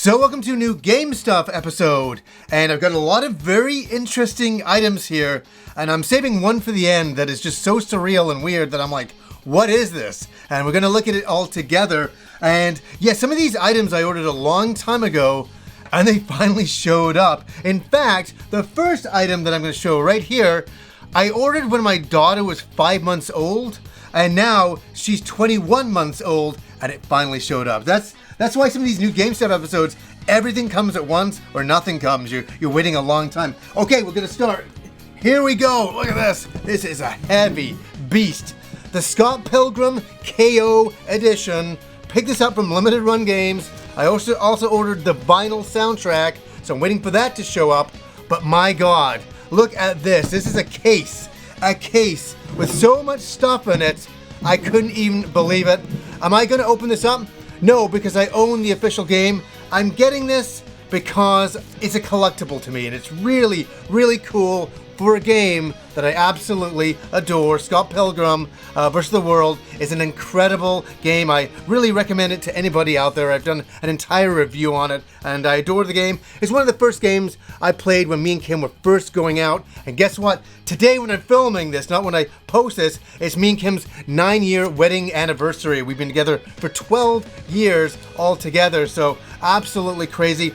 So welcome to a new Game Stuff episode, and I've got a lot of very interesting items here, and I'm saving one for the end that is just so surreal and weird that I'm like, what is this? And we're going to look at it all together. And yeah, some of these items I ordered a long time ago, and they finally showed up. In fact, the first item that I'm going to show right here, I ordered when my daughter was 5 months old, and now she's 21 months old, and it finally showed up. That's why some of these new Game Stuff episodes, everything comes at once or nothing comes. You're waiting a long time. Okay, we're gonna start. Here we go. Look at this. This is a heavy beast. The Scott Pilgrim KO edition. Picked this up from Limited Run Games. I also ordered the vinyl soundtrack, so I'm waiting for that to show up. But my God, look at this. This is a case with so much stuff in it. I couldn't even believe it. Am I gonna open this up? No, because I own the official game. I'm getting this because it's a collectible to me, and it's really, really cool for a game that I absolutely adore. Scott Pilgrim vs. the World is an incredible game. I really recommend it to anybody out there. I've done an entire review on it, and I adore the game. It's one of the first games I played when me and Kim were first going out. And guess what? Today when I'm filming this, not when I post this, it's me and Kim's 9-year wedding anniversary. We've been together for 12 years all together, so absolutely crazy.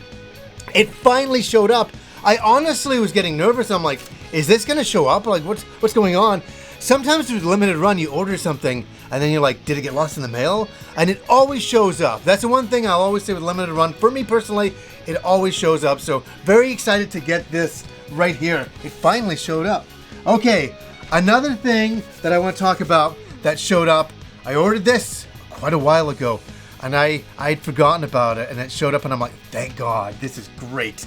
It finally showed up. I honestly was getting nervous. I'm like, is this gonna show up? Like, what's going on? Sometimes with Limited Run, you order something and then you're like, did it get lost in the mail? And it always shows up. That's the one thing I'll always say with Limited Run. For me personally, it always shows up. So very excited to get this right here. It finally showed up. Okay, another thing that I want to talk about that showed up. I ordered this quite a while ago, and I'd forgotten about it, and it showed up, and I'm like, thank God, this is great.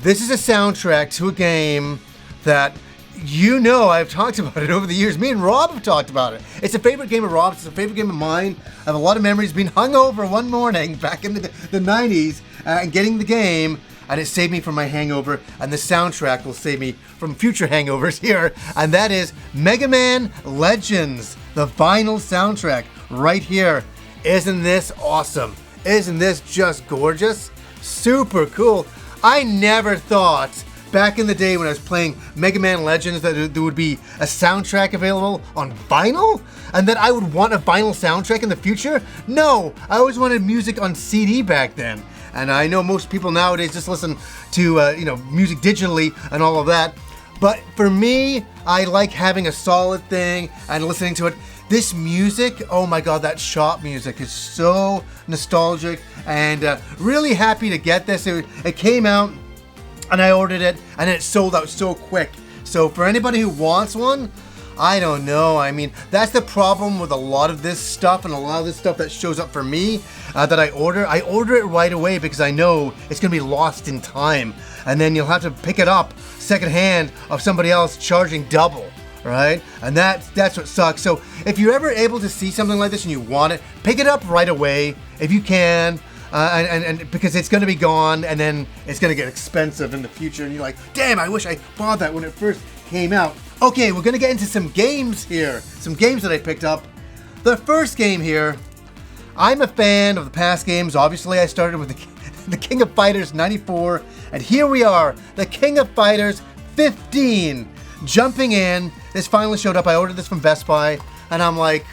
This is a soundtrack to a game that, you know, I've talked about it over the years. Me and Rob have talked about it. It's a favorite game of Rob's. It's a favorite game of mine. I have a lot of memories being hungover one morning back in the 90s and getting the game, and it saved me from my hangover, and the soundtrack will save me from future hangovers here, and that is Mega Man Legends, the vinyl soundtrack right here. Isn't this awesome? Isn't this just gorgeous? Super cool. I never thought back in the day when I was playing Mega Man Legends that there would be a soundtrack available on vinyl, and that I would want a vinyl soundtrack in the future. No, I always wanted music on CD back then. And I know most people nowadays just listen to music digitally and all of that. But for me, I like having a solid thing and listening to it. This music, oh my God, that shop music is so nostalgic, and really happy to get this. It came out and I ordered it, and it sold out so quick. So for anybody who wants one, I don't know. I mean, that's the problem with a lot of this stuff and a lot of this stuff that shows up for me that I order. I order it right away because I know it's going to be lost in time. And then you'll have to pick it up secondhand of somebody else charging double, right? And that's what sucks. So if you're ever able to see something like this and you want it, pick it up right away if you can. And because it's going to be gone, and then it's going to get expensive in the future, and you're like, damn, I wish I bought that when it first came out. Okay, we're going to get into some games here, some games that I picked up. The first game here, I'm a fan of the past games. Obviously, I started with the King of Fighters 94, and here we are, the King of Fighters 15, jumping in. This finally showed up. I ordered this from Best Buy, and I'm like,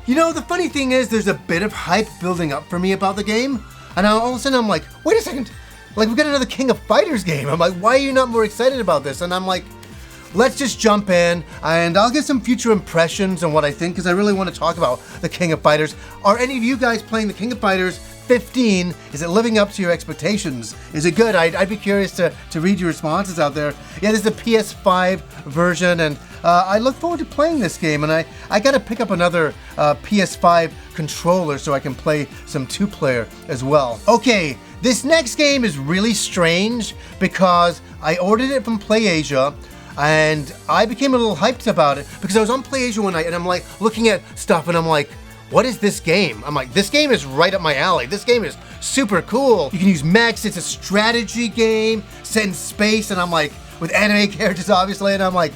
you know, the funny thing is there's a bit of hype building up for me about the game, and all of a sudden I'm like, wait a second, like, we got another King of Fighters game. I'm like, why are you not more excited about this? And I'm like, let's just jump in, and I'll get some future impressions on what I think, because I really want to talk about the King of Fighters. Are any of you guys playing the King of Fighters 15? Is it living up to your expectations? Is it good? I'd be curious to read your responses out there. Yeah, this is the PS5 version, and I look forward to playing this game, and I got to pick up another PS5 controller so I can play some 2-player as well. Okay, this next game is really strange because I ordered it from PlayAsia, and I became a little hyped about it because I was on PlayAsia one night, and I'm like looking at stuff, and I'm like, what is this game? I'm like, this game is right up my alley. This game is super cool. You can use mechs. It's a strategy game set in space, and I'm like, with anime characters obviously, and I'm like,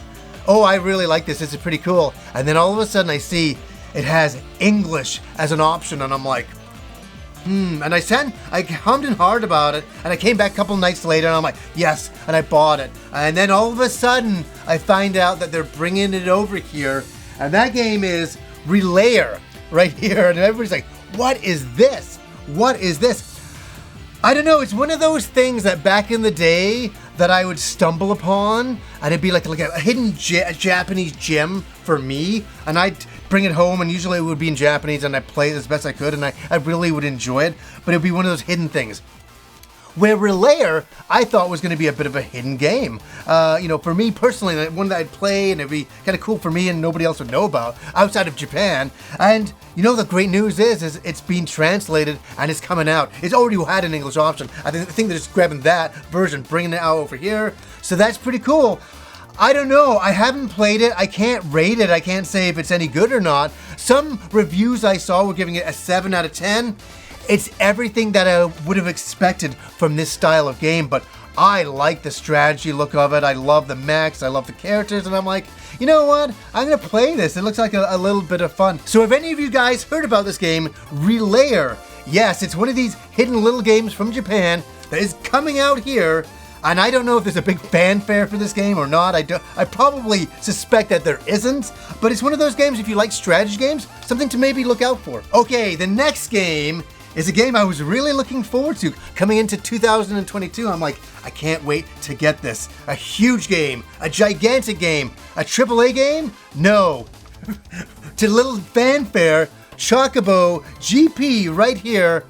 oh, I really like this. This is pretty cool. And then all of a sudden I see it has English as an option, and I'm like, And I hummed and hawed about it, and I came back a couple nights later, and I'm like, yes, and I bought it. And then all of a sudden, I find out that they're bringing it over here, and that game is Relayer right here, and everybody's like, what is this? What is this? I don't know, it's one of those things that back in the day that I would stumble upon, and it'd be like a hidden Japanese gem for me, and I'd bring it home, and usually it would be in Japanese, and I'd play it as best I could, and I really would enjoy it, but it'd be one of those hidden things. Where Relayer, I thought was going to be a bit of a hidden game. For me personally, one that I'd play and it'd be kind of cool for me and nobody else would know about outside of Japan. And the great news is it's being translated and it's coming out. It's already had an English option. I think they're just grabbing that version, bringing it out over here. So that's pretty cool. I don't know. I haven't played it. I can't rate it. I can't say if it's any good or not. Some reviews I saw were giving it a 7 out of 10. It's everything that I would have expected from this style of game, but I like the strategy look of it. I love the mechs. I love the characters, and I'm like, you know what? I'm going to play this. It looks like a little bit of fun. So have any of you guys heard about this game, Relayer? Yes, it's one of these hidden little games from Japan that is coming out here, and I don't know if there's a big fanfare for this game or not. I probably suspect that there isn't, but it's one of those games, if you like strategy games, something to maybe look out for. Okay, the next game is a game I was really looking forward to coming into 2022. I'm like, I can't wait to get this. A huge game, a gigantic game, a AAA game? No. To little fanfare, Chocobo GP right here.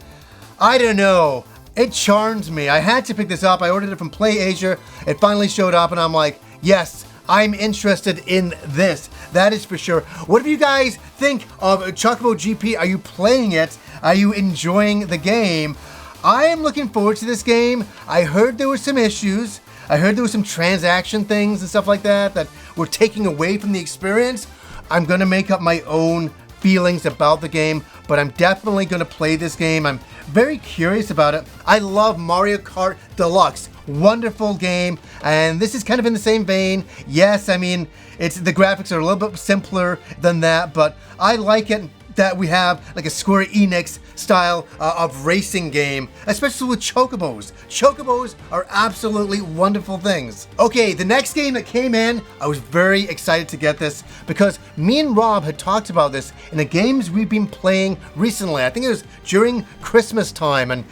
I don't know. It charms me. I had to pick this up. I ordered it from PlayAsia. It finally showed up and I'm like, yes, I'm interested in this. That is for sure. What do you guys think of Chocobo GP? Are you playing it? Are you enjoying the game? I am looking forward to this game. I heard there were some issues. I heard there were some transaction things and stuff like that were taking away from the experience. I'm going to make up my own feelings about the game, but I'm definitely going to play this game. I'm very curious about it. I love Mario Kart Deluxe. Wonderful game, and this is kind of in the same vein. Yes, I mean, the graphics are a little bit simpler than that, but I like it that we have like a Square Enix style of racing game, especially with Chocobos. Chocobos are absolutely wonderful things. Okay, the next game that came in, I was very excited to get this because me and Rob had talked about this in the games we've been playing recently. I think it was during Christmas time, and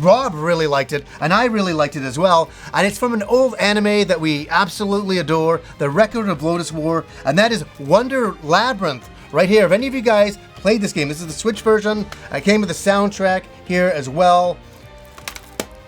Rob really liked it, and I really liked it as well. And it's from an old anime that we absolutely adore, The Record of Lotus War, and that is Wonder Labyrinth. Right here, if any of you guys played this game, this is the Switch version. I came with the soundtrack here as well.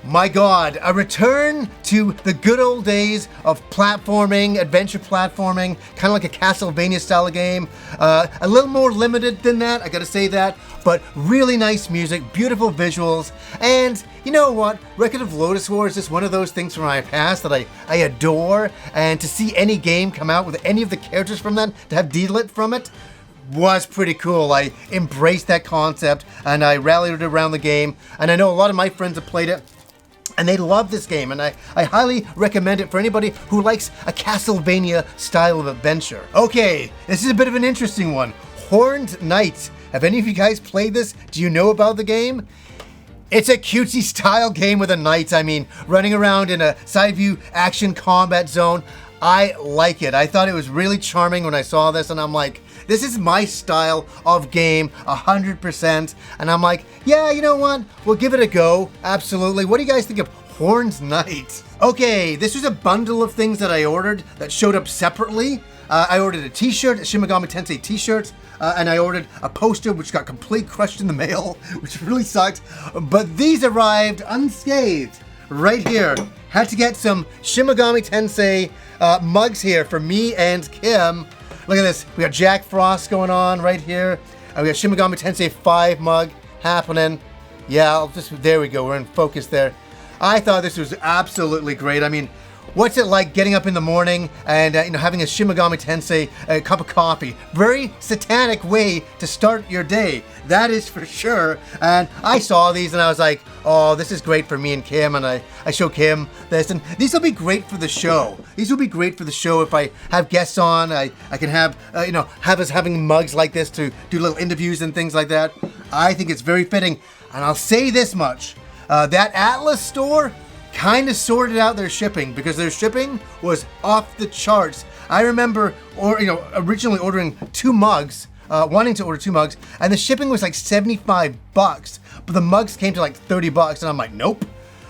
My God, a return to the good old days of platforming, adventure platforming, kind of like a Castlevania style of game. A little more limited than that, I gotta say that, but really nice music, beautiful visuals, and you know what? Record of Lotus War is just one of those things from my past that I adore, and to see any game come out with any of the characters from that, to have D-Lit from it, was pretty cool. I embraced that concept and I rallied around the game, and I know a lot of my friends have played it and they love this game, and I highly recommend it for anybody who likes a Castlevania style of adventure. Okay, this is a bit of an interesting one. Horned Knights. Have any of you guys played this? Do you know about the game? It's a cutesy style game with a knight. I mean, running around in a side view action combat zone. I like it. I thought it was really charming when I saw this, and I'm like, this is my style of game, 100%. And I'm like, yeah, you know what? We'll give it a go. Absolutely. What do you guys think of Horned Knight? Okay, this was a bundle of things that I ordered that showed up separately. I ordered a t-shirt, a Shin Megami Tensei t-shirt, and I ordered a poster which got completely crushed in the mail, which really sucked. But these arrived unscathed right here. Had to get some Shin Megami Tensei mugs here for me and Kim. Look at this. We got Jack Frost going on right here. And we got Shin Megami Tensei 5 mug happening. Yeah, there we go. We're in focus there. I thought this was absolutely great. I mean, what's it like getting up in the morning and having a Shin Megami Tensei cup of coffee? Very satanic way to start your day. That is for sure. And I saw these and I was like, oh, this is great for me and Kim. And I show Kim this. And these will be great for the show. These will be great for the show if I have guests on. I can have, have us having mugs like this to do little interviews and things like that. I think it's very fitting. And I'll say this much. That Atlas store kind of sorted out their shipping because their shipping was off the charts. I remember originally ordering 2 mugs, wanting to order 2 mugs, and the shipping was like $75, but the mugs came to like $30, and I'm like, nope.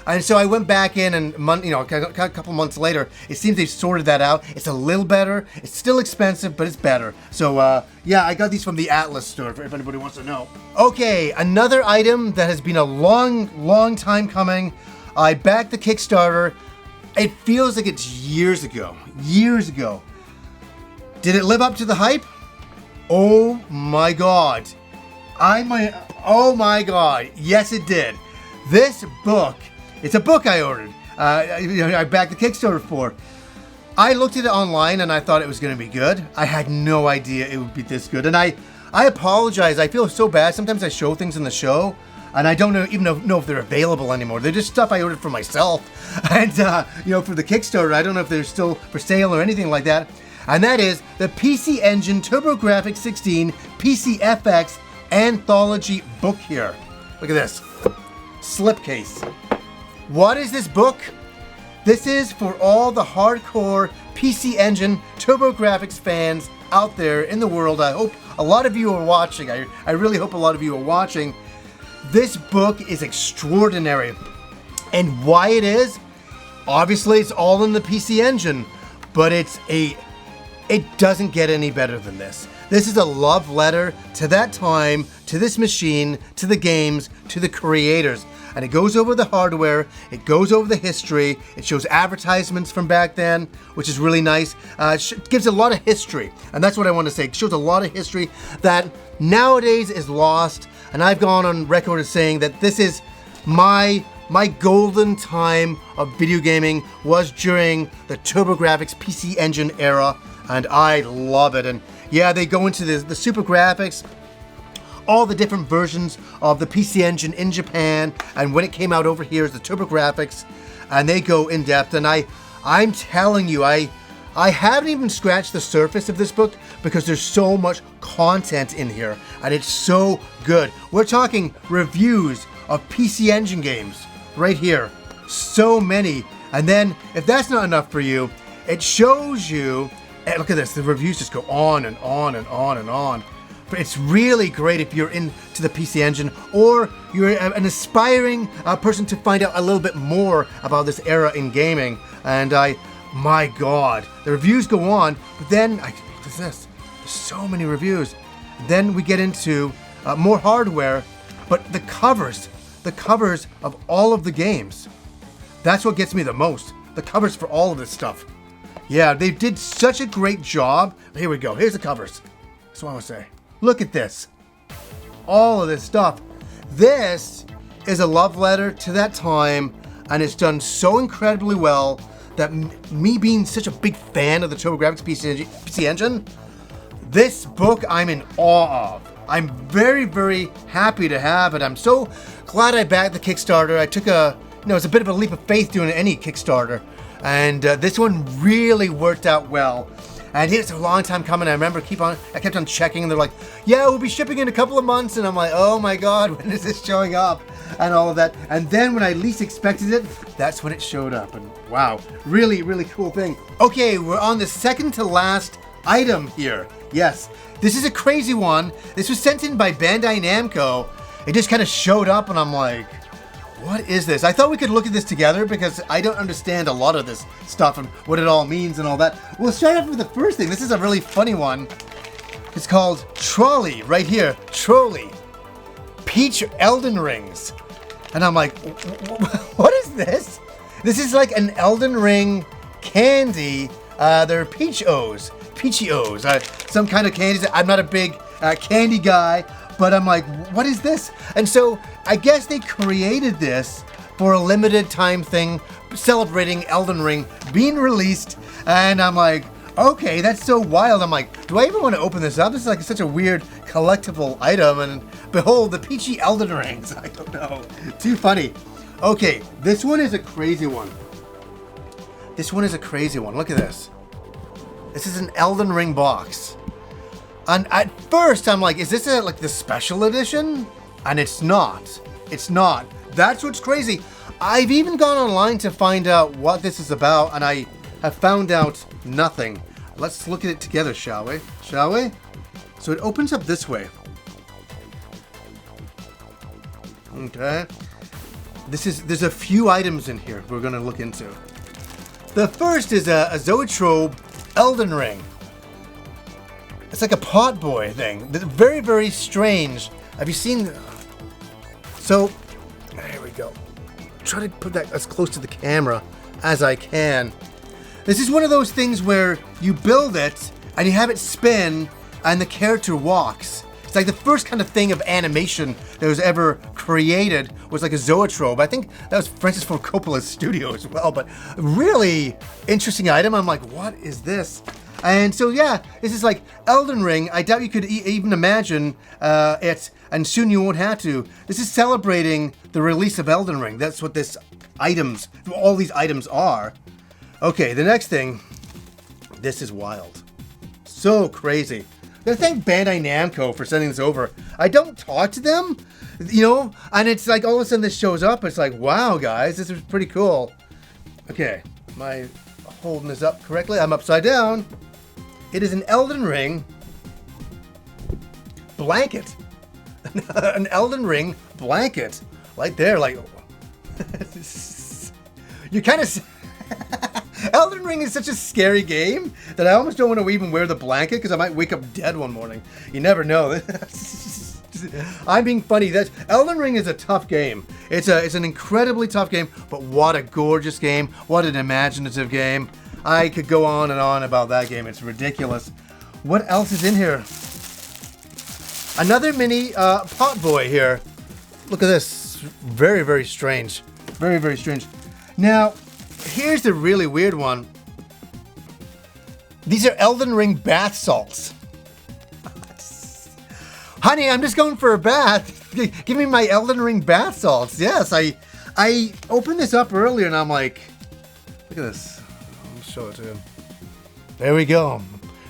And so I went back in, and a couple months later, it seems they've sorted that out. It's a little better. It's still expensive, but it's better. So yeah, I got these from the Atlas store, if anybody wants to know. Okay, another item that has been a long time coming. I backed the Kickstarter. It feels like it's years ago. Did it live up to the hype? Oh my god. Oh my god. Yes, it did. This book, it's a book I ordered. I backed the Kickstarter for. I looked at it online and I thought it was going to be good. I had no idea it would be this good. And I apologize. I feel so bad. Sometimes I show things in the show and I don't even know if they're available anymore. They're just stuff I ordered for myself. And, for the Kickstarter, I don't know if they're still for sale or anything like that. And that is the PC Engine TurboGrafx 16 PCFX Anthology book here. Look at this. Slipcase. What is this book? This is for all the hardcore PC Engine TurboGrafx fans out there in the world. I hope a lot of you are watching. I really hope a lot of you are watching. This book is extraordinary. And why it is? Obviously, it's all in the PC Engine, but it doesn't get any better than this. This is a love letter to that time, to this machine, to the games, to the creators. And it goes over the hardware, it goes over the history, it shows advertisements from back then, which is really nice. It gives a lot of history, and that's what I want to say. It shows a lot of history that nowadays is lost, and I've gone on record as saying that this is my golden time of video gaming was during the TurboGrafx PC Engine era, and I love it. And yeah, they go into the super graphics, all the different versions of the PC Engine in Japan, and when it came out over here is the TurboGrafx, and they go in depth. And I'm telling you, I haven't even scratched the surface of this book because there's so much content in here, and it's so good. We're talking reviews of PC Engine games right here, so many. And then if that's not enough for you, it shows you. Look at this, the reviews just go on and on and on and on. But it's really great if you're into the PC Engine or you're an aspiring person to find out a little bit more about this era in gaming. And my God, the reviews go on, but then, what's this? There's so many reviews. Then we get into more hardware, but the covers of all of the games. That's what gets me the most. The covers for all of this stuff. Yeah, they did such a great job. Here we go. Here's the covers. That's what I want to say. Look at this. All of this stuff. This is a love letter to that time, and it's done so incredibly well that me being such a big fan of the TurboGrafx PC Engine, this book I'm in awe of. I'm very, very happy to have it. I'm so glad I backed the Kickstarter. I took it's a bit of a leap of faith doing any Kickstarter. And this one really worked out well. And it's a long time coming. I remember I kept on checking, and they're like, yeah, we'll be shipping in a couple of months. And I'm like, oh my God, when is this showing up? And all of that. And then when I least expected it, that's when it showed up. And wow, really, really cool thing. Okay, we're on the second to last item here. Yes, this is a crazy one. This was sent in by Bandai Namco. It just kind of showed up, and I'm like, what is this? I thought we could look at this together because I don't understand a lot of this stuff and what it all means and all that. We'll start off with the first thing. This is a really funny one. It's called Trolley, right here. Trolley. Peach Elden Rings. And I'm like, what is this? This is like an Elden Ring candy. They're Peach-O's. Peachy-O's. Some kind of candies. I'm not a big candy guy. But I'm like, what is this? And so I guess they created this for a limited time thing, celebrating Elden Ring being released. And I'm like, okay, that's so wild. I'm like, do I even want to open this up? This is like such a weird collectible item. And behold, the Peachy Elden Rings. I don't know. Too funny. Okay, this one is a crazy one. This one is a crazy one. Look at this. This is an Elden Ring box. And at first, I'm like, is this like the special edition? And it's not. It's not. That's what's crazy. I've even gone online to find out what this is about, and I have found out nothing. Let's look at it together, shall we? Shall we? So it opens up this way. Okay. There's a few items in here we're going to look into. The first is a Zoetrope Elden Ring. It's like a pot boy thing. Very, very strange. Have you seen... So, there we go. Try to put that as close to the camera as I can. This is one of those things where you build it and you have it spin and the character walks. It's like the first kind of thing of animation that was ever created was like a zoetrope. I think that was Francis Ford Coppola's studio as well, but really interesting item. I'm like, what is this? And so yeah, this is like Elden Ring. I doubt you could even imagine it, and soon you won't have to. This is celebrating the release of Elden Ring. That's what all these items are. Okay, the next thing. This is wild. So crazy. I'm gonna thank Bandai Namco for sending this over. I don't talk to them, you know, and it's like all of a sudden this shows up. It's like, wow, guys, this is pretty cool. Okay, am I holding this up correctly? I'm upside down. It is an Elden Ring blanket. An Elden Ring blanket. Right there, like... you kind of... Elden Ring is such a scary game that I almost don't want to even wear the blanket because I might wake up dead one morning. You never know. I'm being funny. Elden Ring is a tough game. It's an incredibly tough game, but what a gorgeous game. What an imaginative game. I could go on and on about that game. It's ridiculous. What else is in here? Another mini pot boy here. Look at this. Very, very strange. Very, very strange. Now, here's the really weird one. These are Elden Ring bath salts. Honey, I'm just going for a bath. Give me my Elden Ring bath salts. Yes, I opened this up earlier and I'm like, look at this. I'll show it to you. There we go.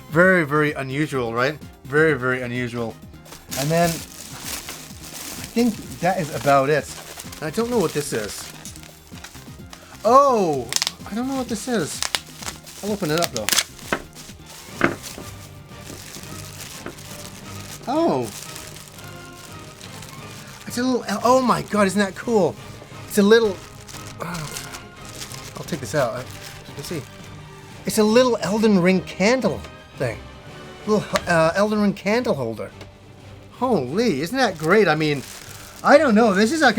Very, very unusual, right? Very, very unusual. And then I think that is about it. I don't know what this is. Oh, I don't know what this is. I'll open it up though. Oh. It's a little, oh my god, isn't that cool? It's a little, I'll take this out, as you can see. It's a little Elden Ring candle thing. Little Elden Ring candle holder. Holy, isn't that great? I mean, I don't know, this is like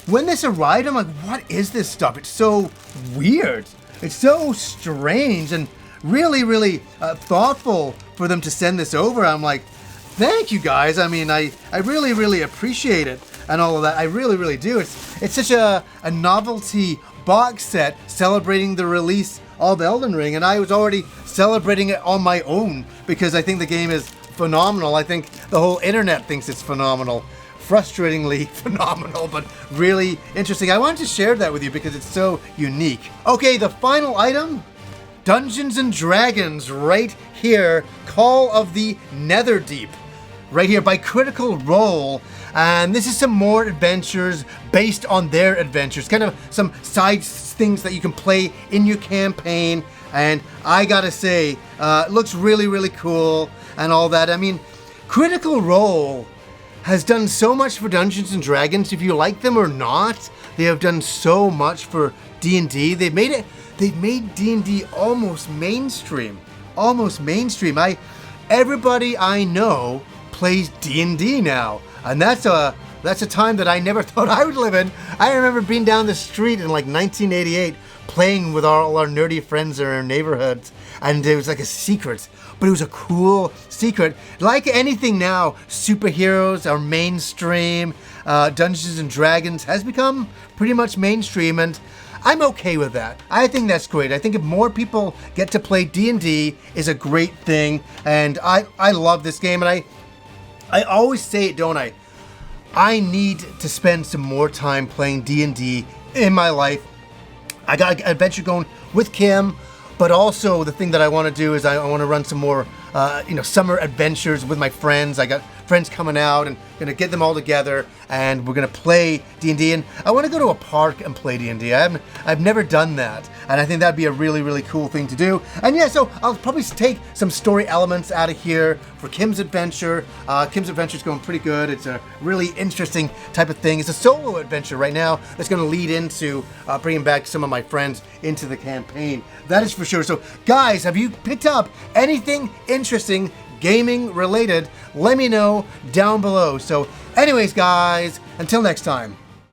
when this arrived, I'm like, what is this stuff? It's so weird. It's so strange and really, really thoughtful for them to send this over. I'm like, thank you guys. I mean, I really, really appreciate it and all of that. I really, really do. It's such a novelty box set celebrating the release of Elden Ring, and I was already celebrating it on my own because I think the game is phenomenal. I think the whole internet thinks it's phenomenal. Frustratingly phenomenal, but really interesting. I wanted to share that with you because it's so unique. Okay, the final item, Dungeons and Dragons, right here, Call of the Netherdeep, right here by Critical Role. And this is some more adventures based on their adventures, kind of some side things that you can play in your campaign. And I gotta say, it looks really, really cool and all that. I mean, Critical Role has done so much for Dungeons and Dragons. If you like them or not, they have done so much for D&D. They've made D&D almost mainstream. Almost mainstream. Everybody I know plays D&D now, and that's a time that I never thought I would live in. I remember being down the street in like 1988 playing with all our nerdy friends in our neighborhoods, and it was like a secret, but it was a cool secret. Like anything now, superheroes are mainstream. Dungeons and Dragons has become pretty much mainstream, and I'm okay with that. I think that's great. I think if more people get to play D&D is a great thing, and I love this game, and I always say it, don't I? I need to spend some more time playing D&D in my life. I got an adventure going with Kim, but also the thing that I want to do is I want to run some more, summer adventures with my friends. I got friends coming out and gonna get them all together and we're gonna play D&D. And I want to go to a park and play D&D. I've never done that, and I think that'd be a really, really cool thing to do. And yeah, so I'll probably take some story elements out of here for Kim's adventure. Kim's adventure is going pretty good. It's a really interesting type of thing. It's a solo adventure right now that's going to lead into bringing back some of my friends into the campaign. That is for sure. So guys, have you picked up anything interesting gaming related? Let me know down below. So anyways guys, until next time.